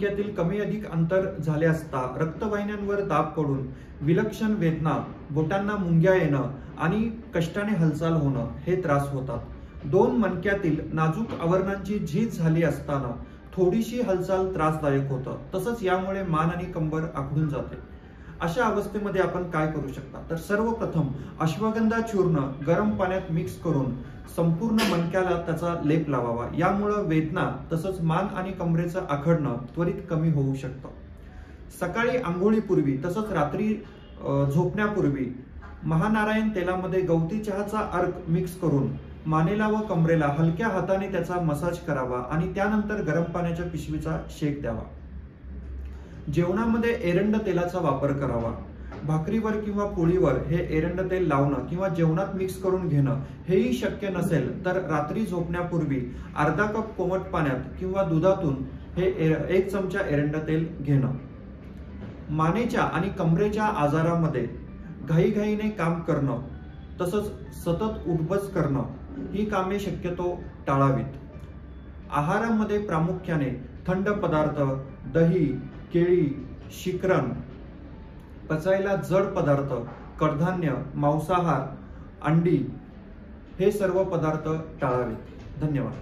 मणक्यातील कमी अधिक अंतर झाले असता रक्तवाहिन्यांवर दाब पडून विलक्षण वेदना, बोटांना मुंग्या येणं आणि कष्टाने हालचाल होणं हे त्रास होतात। दोन मणक्यातील नाजूक आवरणांची झीज झाली असताना थोडीशी हालचाल त्रासदायक होतं। तसंच यामुळे मान आणि कंबर आखडून जाते। अशा अवस्थेमध्ये आपण काय करू शकता, तर सर्वप्रथम अश्वगंधा चूर्ण गरम पाण्यात मिक्स करून संपूर्ण मणक्याला त्याचा लेप लावावा। यामुळे वेदना तसंच मान आणि कमरेचं आखडणं त्वरित कमी होऊ शकतं। सकाळी आंघोळीपूर्वी तसंच रात्री झोपण्यापूर्वी महानारायण तेलामध्ये गवती चहाचा अर्क मिक्स करून मानेला व कमरेला हलक्या हाताने त्याचा मसाज करावा आणि त्यानंतर गरम पाण्याच्या पिशवीचा शेक द्यावा। जेवणामध्ये एरंड तेलाचा वापर करावा। भाकरीवर किंवा पोळीवर हे एरंड तेल लावणं किंवा जेवणात मिक्स करून घेणं हेही शक्य नसेल तर रात्री झोपण्यापूर्वी अर्धा कप कोमट पाण्यात किंवा दुधातून हे 1 चमचा एरंड तेल घेणं। मानेच्या आणि कमरेच्या आजारामध्ये घाईघाईने काम करणं तसंच सतत उठबस करणं ही कामे शक्यतो टाळावीत। आहारामध्ये प्रामुख्याने थंड पदार्थ, दही, केळी, शिकरण, पचायला जड पदार्थ, कडधान्य, मांसाहार, अंडी हे सर्व पदार्थ टाळावेत। धन्यवाद।